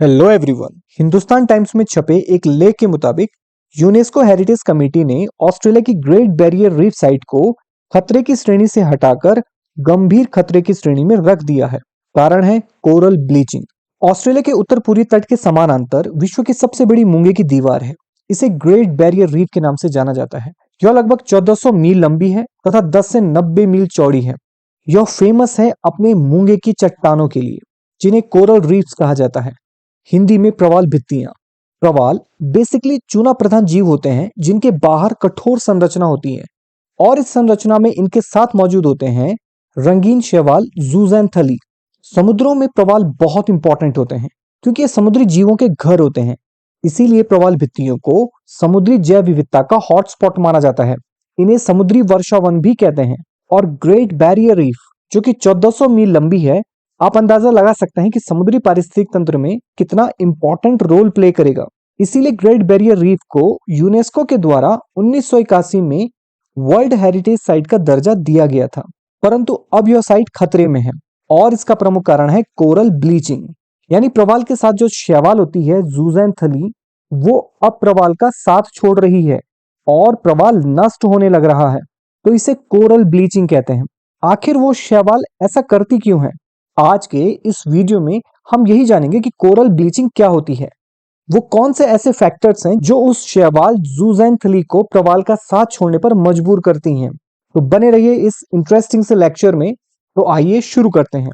Hello everyone. Hindustan times में छपे एक लेख के मुताबिक यूनेस्को हेरिटेज कमेटी ने ऑस्ट्रेलिया की ग्रेट बैरियर रीफ साइट को खतरे की श्रेणी से हटाकर गंभीर खतरे की श्रेणी में रख दिया है। कारण है कोरल ब्लीचिंग। ऑस्ट्रेलिया के उत्तर पूर्वी तट के समानांतर विश्व की सबसे बड़ी मूंगे की दीवार है। इसे ग्रेट बैरियर रीफ के नाम से जाना जाता है। यह लगभग 1400 मील लंबी है तथा 10 से 90 मील चौड़ी है। यह फेमस है अपने मूंगे की चट्टानों के लिए, जिन्हें कोरल रीफ्स कहा जाता है। हिंदी में प्रवाल भित्तियां। प्रवाल बेसिकली चूना प्रधान जीव होते हैं जिनके बाहर कठोर संरचना होती है और इस संरचना में इनके साथ मौजूद होते हैं रंगीन शैवाल जूज़ैंथली। समुद्रों में प्रवाल बहुत इंपॉर्टेंट होते हैं क्योंकि ये समुद्री जीवों के घर होते हैं। इसीलिए प्रवाल भित्तियों को समुद्री जैव विविधता का हॉटस्पॉट माना जाता है। इन्हें समुद्री वर्षावन भी कहते हैं। और ग्रेट बैरियर रीफ जो कि 1400 मील लंबी है, आप अंदाजा लगा सकते हैं कि समुद्री पारिस्थितिक तंत्र में कितना इंपॉर्टेंट रोल प्ले करेगा। इसीलिए ग्रेट बैरियर रीफ को यूनेस्को के द्वारा 1981 में वर्ल्ड हेरिटेज साइट का दर्जा दिया गया था। परंतु अब यह साइट खतरे में है और इसका प्रमुख कारण है कोरल ब्लीचिंग, यानी प्रवाल के साथ जो शैवाल होती है जूज़ैंथली, वो अब प्रवाल का साथ छोड़ रही है और प्रवाल नष्ट होने लग रहा है। तो इसे कोरल ब्लीचिंग कहते हैं। आखिर वो शैवाल ऐसा करती क्यों है? आज के इस वीडियो में हम यही जानेंगे कि कोरल ब्लीचिंग क्या होती है, वो कौन से ऐसे फैक्टर्स हैं जो उस शैवाल जूज़ैंथली को प्रवाल का साथ छोड़ने पर मजबूर करती हैं। तो बने रहिए इस इंटरेस्टिंग से लेक्चर में। तो आइए शुरू करते हैं।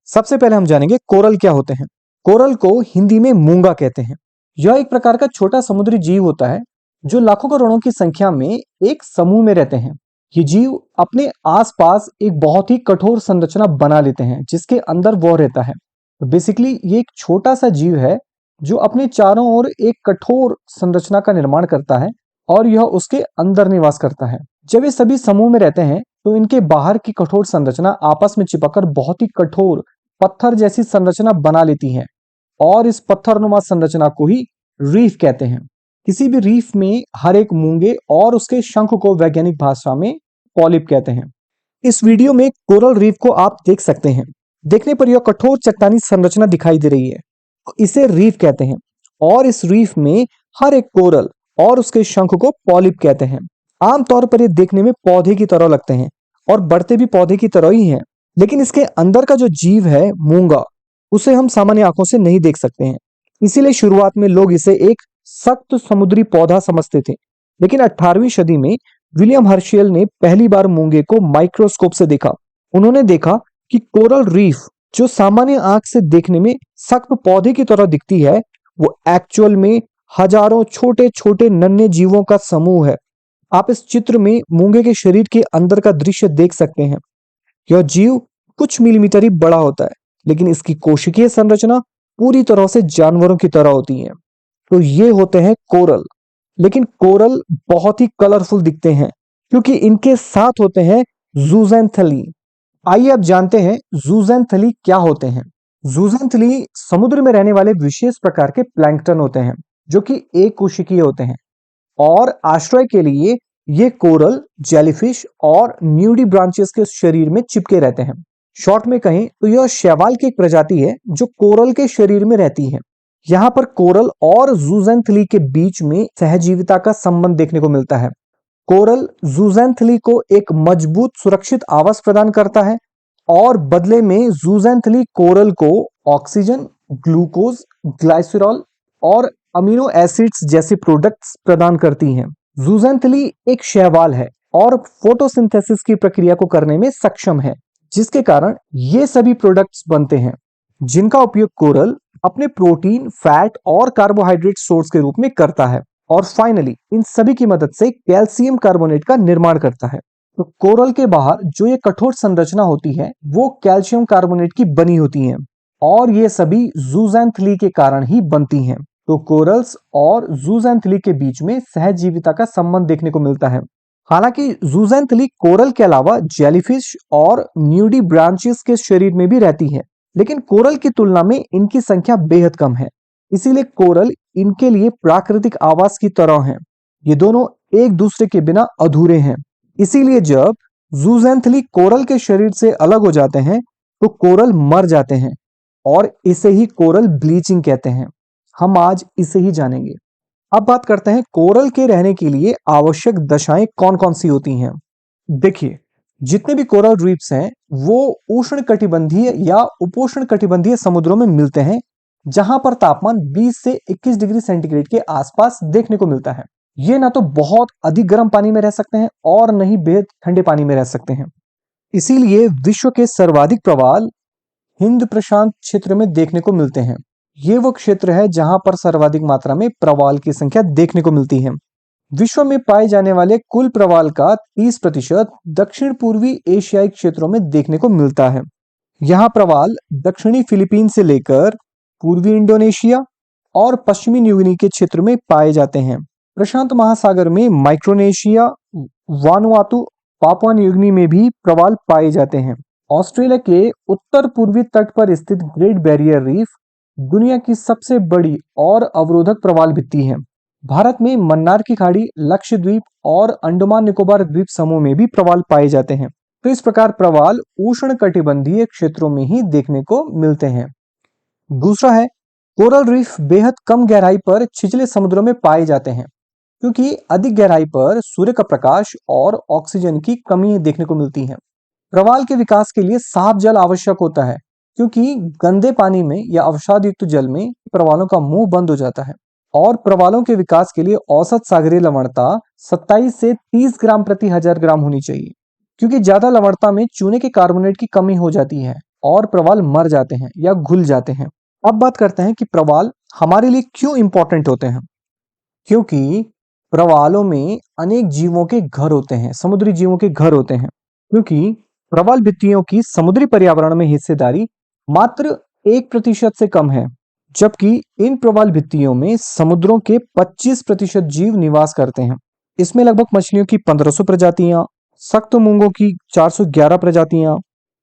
सबसे पहले हम जानेंगे कोरल क्या होते हैं। कोरल को हिंदी में मूंगा कहते हैं। यह एक प्रकार का छोटा समुद्री जीव होता है जो लाखों करोड़ों की संख्या में एक समूह में रहते हैं। ये जीव अपने आसपास एक बहुत ही कठोर संरचना बना लेते हैं जिसके अंदर वो रहता है। तो बेसिकली ये एक छोटा सा जीव है जो अपने चारों ओर एक कठोर संरचना का निर्माण करता है और यह उसके अंदर निवास करता है। जब ये सभी समूह में रहते हैं तो इनके बाहर की कठोर संरचना आपस में चिपककर बहुत ही कठोर पत्थर जैसी संरचना बना लेती है और इस पत्थरनुमा संरचना को ही रीफ कहते हैं। किसी भी रीफ में हर एक मूंगे और उसके शंख को वैज्ञानिक भाषा में पॉलिप कहते हैं। इस वीडियो में कोरल रीफ को आप देख सकते हैं। देखने पर यह कठोर चट्टानी संरचना दिखाई दे रही है, इसे रीफ कहते हैं। और इस रीफ में हर एक कोरल और उसके शंख को पॉलिप कहते हैं। आमतौर पर ये देखने में पौधे की तरह लगते हैं और बढ़ते भी पौधे की तरह ही हैं, लेकिन इसके अंदर का जो जीव है मूंगा, उसे हम सामान्य आंखों से नहीं देख सकते हैं। इसीलिए शुरुआत में लोग इसे एक सख्त समुद्री पौधा समझते थे, लेकिन 18वीं सदी में विलियम हर्शेल ने पहली बार मूंगे को माइक्रोस्कोप से देखा। उन्होंने देखा कि कोरल रीफ जो सामान्य आंख से देखने में सख्त पौधे की तरह दिखती है, वो एक्चुअल में हजारों छोटे छोटे नन्हे जीवों का समूह है। आप इस चित्र में मूंगे के शरीर के अंदर का दृश्य देख सकते हैं। यह जीव कुछ मिलीमीटर ही बड़ा होता है, लेकिन इसकी कोशिकीय संरचना पूरी तरह से जानवरों की तरह होती है। तो ये होते हैं कोरल। लेकिन कोरल बहुत ही कलरफुल दिखते हैं क्योंकि इनके साथ होते हैं जूज़ैंथली। आइए अब जानते हैं जूज़ैंथली क्या होते हैं। जूज़ैंथली समुद्र में रहने वाले विशेष प्रकार के प्लैंकटन होते हैं जो कि एक कोशिकीय होते हैं और आश्रय के लिए ये कोरल, जेलीफिश और न्यूडी ब्रांचेस के शरीर में चिपके रहते हैं। शॉर्ट में कहें तो यह शैवाल की एक प्रजाति है जो कोरल के शरीर में रहती है। यहाँ पर कोरल और जूज़ैंथली के बीच में सहजीविता का संबंध देखने को मिलता है। कोरल जूज़ैंथली को एक मजबूत सुरक्षित आवास प्रदान करता है और बदले में जूज़ैंथली कोरल को ऑक्सीजन, ग्लूकोज, ग्लाइसरॉल और अमीनो एसिड्स जैसे प्रोडक्ट्स प्रदान करती हैं। जूज़ैंथली एक शैवाल है और फोटोसिंथेसिस की प्रक्रिया को करने में सक्षम है, जिसके कारण ये सभी प्रोडक्ट्स बनते हैं जिनका उपयोग कोरल अपने प्रोटीन, फैट और कार्बोहाइड्रेट सोर्स के रूप में करता है और फाइनली इन सभी की मदद से कैल्शियम कार्बोनेट का निर्माण करता है। तो कोरल के बाहर जो ये कठोर संरचना होती है वो कैल्शियम कार्बोनेट की बनी होती है और ये सभी जूज़ैंथली के कारण ही बनती हैं। तो कोरल्स और जूज़ैंथली के बीच में सहजीविता का संबंध देखने को मिलता है। हालांकि जूज़ैंथली कोरल के अलावा जेलीफिश और न्यूडी ब्रांचेस के शरीर में भी रहती है, लेकिन कोरल की तुलना में इनकी संख्या बेहद कम है। इसीलिए कोरल इनके लिए प्राकृतिक आवास की तरह हैं। ये दोनों एक दूसरे के बिना अधूरे हैं। इसीलिए जब जूज़ैंथली कोरल के शरीर से अलग हो जाते हैं तो कोरल मर जाते हैं और इसे ही कोरल ब्लीचिंग कहते हैं। हम आज इसे ही जानेंगे। अब बात करते हैं कोरल के रहने के लिए आवश्यक दशाएं कौन कौन सी होती हैं। देखिए, जितने भी कोरल रीफ्स हैं वो उष्ण कटिबंधीय या उपोष्ण कटिबंधीय समुद्रों में मिलते हैं, जहां पर तापमान 20 से 21 डिग्री सेंटीग्रेड के आसपास देखने को मिलता है। ये ना तो बहुत अधिक गर्म पानी में रह सकते हैं और न ही बेहद ठंडे पानी में रह सकते हैं। इसीलिए विश्व के सर्वाधिक प्रवाल हिंद प्रशांत क्षेत्र में देखने को मिलते हैं। ये वो क्षेत्र है जहां पर सर्वाधिक मात्रा में प्रवाल की संख्या देखने को मिलती है। विश्व में पाए जाने वाले कुल प्रवाल का 30% दक्षिण पूर्वी एशियाई क्षेत्रों में देखने को मिलता है। यहाँ प्रवाल दक्षिणी फिलीपीन से लेकर पूर्वी इंडोनेशिया और पश्चिमी न्यूगिनी के क्षेत्र में पाए जाते हैं। प्रशांत महासागर में माइक्रोनेशिया, वानुआतु, पापुआ न्यूगिनी में भी प्रवाल पाए जाते हैं। ऑस्ट्रेलिया के उत्तर पूर्वी तट पर स्थित ग्रेट बैरियर रीफ दुनिया की सबसे बड़ी और अवरोधक प्रवाल भित्ति है। भारत में मन्नार की खाड़ी, लक्षद्वीप और अंडमान निकोबार द्वीप समूह में भी प्रवाल पाए जाते हैं। तो इस प्रकार प्रवाल उष्ण कटिबंधीय क्षेत्रों में ही देखने को मिलते हैं। दूसरा है, कोरल रीफ बेहद कम गहराई पर छिछले समुद्रों में पाए जाते हैं, क्योंकि अधिक गहराई पर सूर्य का प्रकाश और ऑक्सीजन की कमी देखने को मिलती है। प्रवाल के विकास के लिए साफ जल आवश्यक होता है, क्योंकि गंदे पानी में या अवसाद युक्त जल में प्रवालों का मुंह बंद हो जाता है। और प्रवालों के विकास के लिए औसत सागरीय लवणता 27 से 30 ग्राम प्रति 1000 ग्राम होनी चाहिए, क्योंकि ज्यादा लवणता में चूने के कार्बोनेट की कमी हो जाती है और प्रवाल मर जाते हैं या घुल जाते हैं। अब बात करते हैं कि प्रवाल हमारे लिए क्यों इंपॉर्टेंट होते हैं। क्योंकि प्रवालों में अनेक जीवों के घर होते हैं, समुद्री जीवों के घर होते हैं। क्योंकि प्रवाल भित्तियों की समुद्री पर्यावरण में हिस्सेदारी मात्र 1% से कम है, जबकि इन प्रवाल भित्तियों में समुद्रों के 25% जीव निवास करते हैं। इसमें लगभग मछलियों की 1500 प्रजातियां, सख्त मूंगों की 411 प्रजातियां,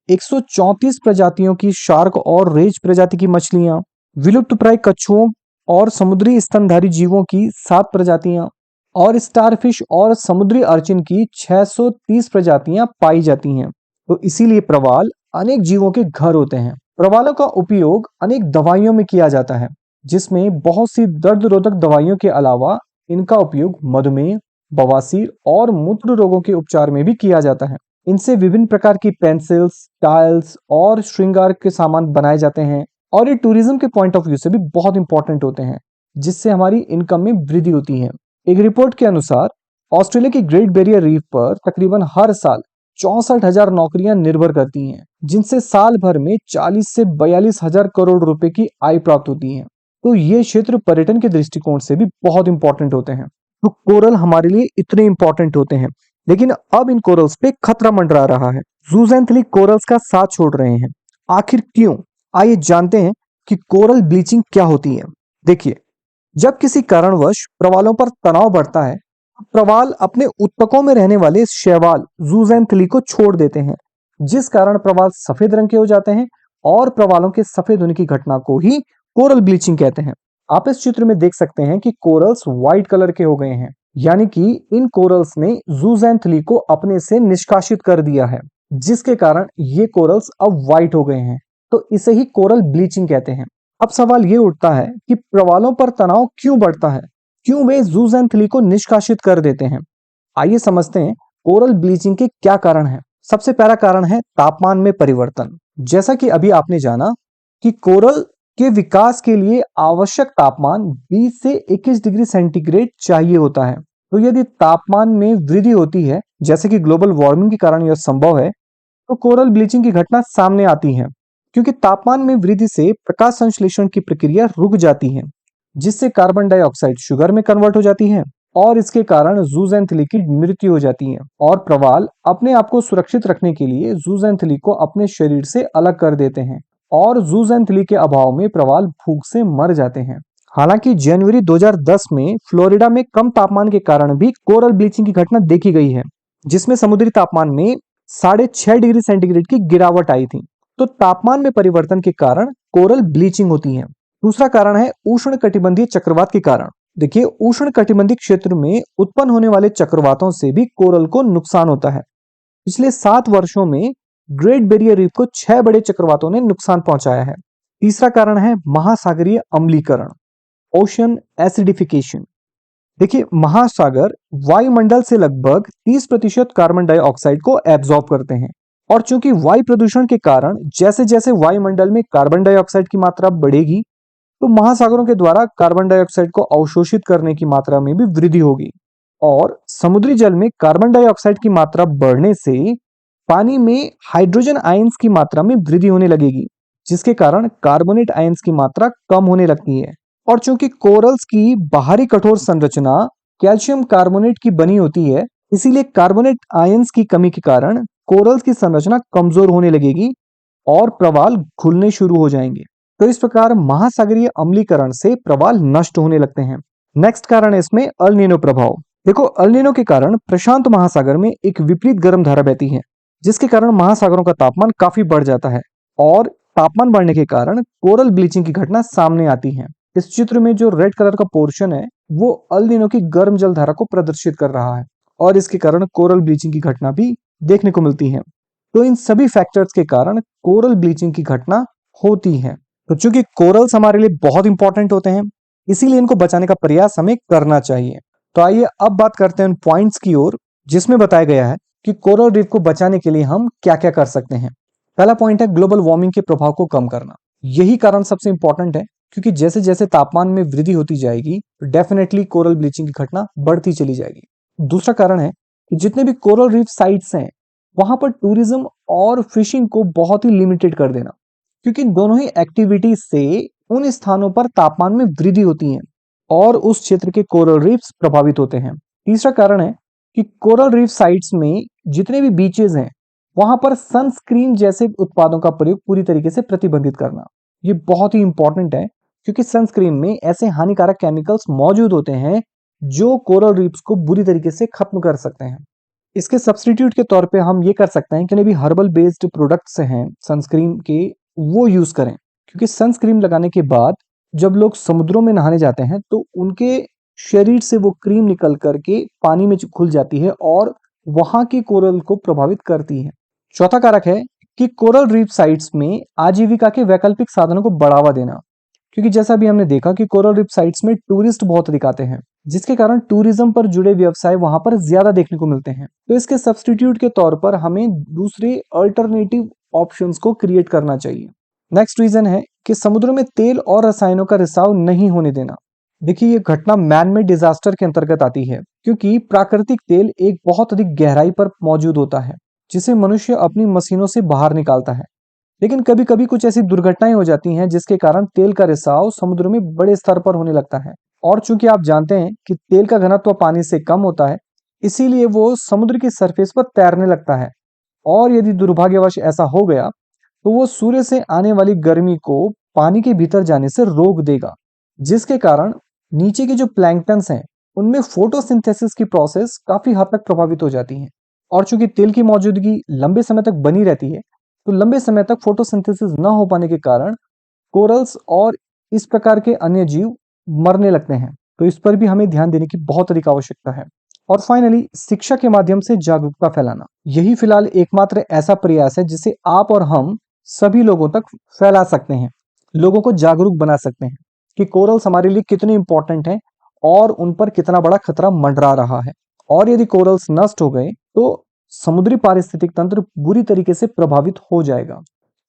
134 प्रजातियों की शार्क और रेज प्रजाति की मछलियां, विलुप्तप्राय कछुओं और समुद्री स्तनधारी जीवों की 7 प्रजातियां और स्टारफिश और समुद्री अर्चिन की 630 प्रजातियां पाई जाती हैं। तो इसीलिए प्रवाल अनेक जीवों के घर होते हैं। प्रवालों का उपयोग अनेक दवाइयों में किया जाता है, जिसमें बहुत सी दर्द रोधक दवाइयों के अलावा इनका उपयोग मधुमेह, बवासीर और मूत्र रोगों के उपचार में भी किया जाता है। इनसे विभिन्न प्रकार की पेंसिल्स, टाइल्स और श्रृंगार के सामान बनाए जाते हैं और ये टूरिज्म के पॉइंट ऑफ व्यू से भी बहुत इंपॉर्टेंट होते हैं, जिससे हमारी इनकम में वृद्धि होती है। एक रिपोर्ट के अनुसार ऑस्ट्रेलिया की ग्रेट बैरियर रीफ पर तकरीबन हर साल 64,000 नौकरियां निर्भर करती हैं, जिनसे साल भर में 40 से 42,000 करोड़ रुपए की आय प्राप्त होती है। तो ये क्षेत्र पर्यटन के दृष्टिकोण से भी बहुत इंपॉर्टेंट होते हैं। तो कोरल हमारे लिए इतने इंपॉर्टेंट होते हैं, लेकिन अब इन कोरल्स पे खतरा मंडरा रहा है। जूजेंथली कोरल्स का साथ छोड़ रहे हैं। आखिर क्यों? आइए जानते हैं कि कोरल ब्लीचिंग क्या होती है। देखिए, जब किसी कारणवश प्रवालों पर तनाव बढ़ता है, प्रवाल अपने उत्तकों में रहने वाले शैवाल जूजेंथली को छोड़ देते हैं, जिस कारण प्रवाल सफेद रंग के हो जाते हैं और प्रवालों के सफेद होने की घटना को ही कोरल ब्लीचिंग कहते हैं। आप इस चित्र में देख सकते हैं कि कोरल्स व्हाइट कलर के हो गए हैं, यानी कि इन कोरल्स ने जूजेंथली को अपने से निष्कासित कर दिया है, जिसके कारण ये कोरल्स अब व्हाइट हो गए हैं। तो इसे ही कोरल ब्लीचिंग कहते हैं। अब सवाल ये उठता है कि प्रवालों पर तनाव क्यों बढ़ता है, क्यों वे जूजेंथली को निष्कासित कर देते हैं। आइए समझते हैं कोरल ब्लीचिंग के क्या कारण हैं। सबसे पहला कारण है तापमान में परिवर्तन। जैसा कि अभी आपने जाना कि कोरल के विकास के लिए आवश्यक तापमान 20 से 21 डिग्री सेंटीग्रेड चाहिए होता है। तो यदि तापमान में वृद्धि होती है, जैसे कि ग्लोबल वार्मिंग के कारण यह संभव है, तो कोरल ब्लीचिंग की घटना सामने आती है। क्योंकि तापमान में वृद्धि से प्रकाश संश्लेषण की प्रक्रिया रुक जाती है, जिससे कार्बन डाइऑक्साइड शुगर में कन्वर्ट हो जाती है और इसके कारण जूजेंथली की मृत्यु हो जाती है। और प्रवाल अपने आप को सुरक्षित रखने के लिए जूजेंथली को अपने शरीर से अलग कर देते हैं और जूजेंथली के अभाव में प्रवाल भूख से मर जाते हैं। हालांकि जनवरी 2010 में फ्लोरिडा में कम तापमान के कारण भी कोरल ब्लीचिंग की घटना देखी गई है, जिसमें समुद्री तापमान में 6.5 डिग्री सेंटीग्रेड की गिरावट आई थी। तो तापमान में परिवर्तन के कारण कोरल ब्लीचिंग होती है। दूसरा कारण है उष्ण कटिबंधीय चक्रवात के कारण। देखिए, उष्ण कटिबंधीय क्षेत्र में उत्पन्न होने वाले चक्रवातों से भी कोरल को नुकसान होता है। पिछले 7 वर्षों में ग्रेट बैरियर रीफ को 6 बड़े चक्रवातों ने नुकसान पहुंचाया है। तीसरा कारण है महासागरीय अम्लीकरण, ओशन एसिडिफिकेशन। देखिए, महासागर वायुमंडल से लगभग 30% कार्बन डाइऑक्साइड को एब्जॉर्ब करते हैं, और चूंकि वायु प्रदूषण के कारण जैसे जैसे वायुमंडल में कार्बन डाइऑक्साइड की मात्रा बढ़ेगी, तो महासागरों के द्वारा कार्बन डाइऑक्साइड को अवशोषित करने की मात्रा में भी वृद्धि होगी। और समुद्री जल में कार्बन डाइऑक्साइड की मात्रा बढ़ने से पानी में हाइड्रोजन आयंस की मात्रा में वृद्धि होने लगेगी, जिसके कारण कार्बोनेट आयंस की मात्रा कम होने लगती है। और चूंकि कोरल्स की बाहरी कठोर संरचना कैल्शियम कार्बोनेट की बनी होती है, इसीलिए कार्बोनेट आयंस की कमी के कारण कोरल्स की संरचना कमजोर होने लगेगी और प्रवाल खुलने शुरू हो जाएंगे। तो इस प्रकार महासागरीय अम्लीकरण से प्रवाल नष्ट होने लगते हैं। नेक्स्ट कारण है इसमें अल नीनो प्रभाव। देखो, अल नीनो के कारण प्रशांत महासागर में एक विपरीत गर्म धारा बहती है, जिसके कारण महासागरों का तापमान काफी बढ़ जाता है, और तापमान बढ़ने के कारण कोरल ब्लीचिंग की घटना सामने आती है। इस चित्र में जो रेड कलर का पोर्शन है वो अल नीनो की गर्म जल धारा को प्रदर्शित कर रहा है, और इसके कारण कोरल ब्लीचिंग की घटना भी देखने को मिलती है। तो इन सभी फैक्टर्स के कारण कोरल ब्लीचिंग की घटना होती है। तो चूंकि कोरल्स हमारे लिए बहुत इंपॉर्टेंट होते हैं, इसीलिए इनको बचाने का प्रयास हमें करना चाहिए। तो आइए अब बात करते हैं उन पॉइंट्स की ओर जिसमें बताया गया है कि कोरल रीफ को बचाने के लिए हम क्या क्या कर सकते हैं। पहला पॉइंट है ग्लोबल वार्मिंग के प्रभाव को कम करना। यही कारण सबसे इंपॉर्टेंट है, क्योंकि जैसे जैसे तापमान में वृद्धि होती जाएगी, डेफिनेटली कोरल ब्लीचिंग की घटना बढ़ती चली जाएगी। दूसरा कारण है कि जितने भी कोरल रीफ साइट्स हैं, वहां पर टूरिज्म और फिशिंग को बहुत ही लिमिटेड कर देना, क्योंकि इन दोनों ही एक्टिविटीज से उन स्थानों पर तापमान में वृद्धि होती है और उस क्षेत्र के कोरल रीफ्स प्रभावित होते हैं। तीसरा कारण है कि कोरल रीफ साइट्स में जितने भी बीचेस हैं, वहां पर सनस्क्रीन जैसे उत्पादों का प्रयोग पूरी तरीके से प्रतिबंधित करना। ये बहुत ही इंपॉर्टेंट है, क्योंकि सनस्क्रीन में ऐसे हानिकारक केमिकल्स मौजूद होते हैं जो कोरल रीफ्स को बुरी तरीके से खत्म कर सकते हैं। इसके सब्स्टिट्यूट के तौर पे हम ये कर सकते हैं कि भी हर्बल बेस्ड प्रोडक्ट्स हैं सनस्क्रीन के, वो यूज करें, क्योंकि सनस्क्रीन लगाने के बाद जब लोग समुद्रों में नहाने जाते हैं तो उनके शरीर से वो क्रीम निकल करके पानी में घुल जाती है और वहां के कोरल को प्रभावित करती है। चौथा कारक है कि कोरल रीफ साइट्स में आजीविका के वैकल्पिक साधनों को बढ़ावा देना, क्योंकि जैसा भी हमने देखा कि कोरल रीफ साइट्स में टूरिस्ट बहुत अधिक आते हैं, जिसके कारण टूरिज्म पर जुड़े व्यवसाय वहां पर ज्यादा देखने को मिलते हैं। तो इसके सब्स्टिट्यूट के तौर पर हमें दूसरे अल्टरनेटिव ऑप्शंस को क्रिएट करना चाहिए। नेक्स्ट रीजन है कि समुद्र में तेल और रसायनों का रिसाव नहीं होने देना। देखिए, ये घटना मैन मेड डिजास्टर के अंतर्गत आती है, क्योंकि प्राकृतिक तेल एक बहुत अधिक गहराई पर मौजूद होता है, जिसे मनुष्य अपनी मशीनों से बाहर निकालता है। लेकिन कभी कभी कुछ ऐसी दुर्घटनाएं हो जाती हैं जिसके कारण तेल का रिसाव समुद्र में बड़े स्तर पर होने लगता है। और चूंकि आप जानते हैं कि तेल का घनत्व पानी से कम होता है, इसीलिए वो समुद्र की सरफेस पर तैरने लगता है, और यदि दुर्भाग्यवश ऐसा हो गया तो वो सूर्य से आने वाली गर्मी को पानी के भीतर जाने से रोक देगा, जिसके कारण नीचे के जो प्लैंक्टन्स हैं उनमें फोटोसिंथेसिस की प्रोसेस काफी हद तक प्रभावित हो जाती है। और चूंकि तेल की मौजूदगी लंबे समय तक बनी रहती है, तो लंबे समय तक फोटोसिंथेसिस न हो पाने के कारण कोरल्स और इस प्रकार के अन्य जीव मरने लगते हैं। तो इस पर भी हमें ध्यान देने की बहुत अधिक आवश्यकता है। और फाइनली, शिक्षा के माध्यम से जागरूकता फैलाना। यही फिलहाल एकमात्र ऐसा प्रयास है जिसे आप और हम सभी लोगों तक फैला सकते हैं, लोगों को जागरूक बना सकते हैं कि कोरल्स हमारे लिए कितने इंपॉर्टेंट हैं और उन पर कितना बड़ा खतरा मंडरा रहा है। और यदि कोरल्स नष्ट हो गए तो समुद्री पारिस्थितिक तंत्र बुरी तरीके से प्रभावित हो जाएगा,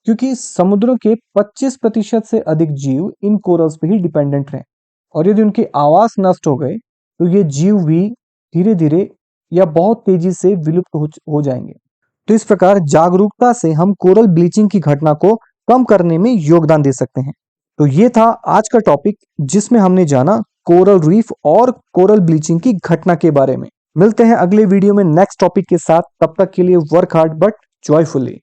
क्योंकि समुद्रों के 25% से अधिक जीव इन कोरल्स पे ही डिपेंडेंट हैं, और यदि उनके आवास नष्ट हो गए तो ये जीव भी धीरे धीरे या बहुत तेजी से विलुप्त हो जाएंगे। तो इस प्रकार जागरूकता से हम कोरल ब्लीचिंग की घटना को कम करने में योगदान दे सकते हैं। तो ये था आज का टॉपिक, जिसमें हमने जाना कोरल रीफ और कोरल ब्लीचिंग की घटना के बारे में। मिलते हैं अगले वीडियो में नेक्स्ट टॉपिक के साथ। तब तक के लिए वर्क हार्ड बट जॉयफुली।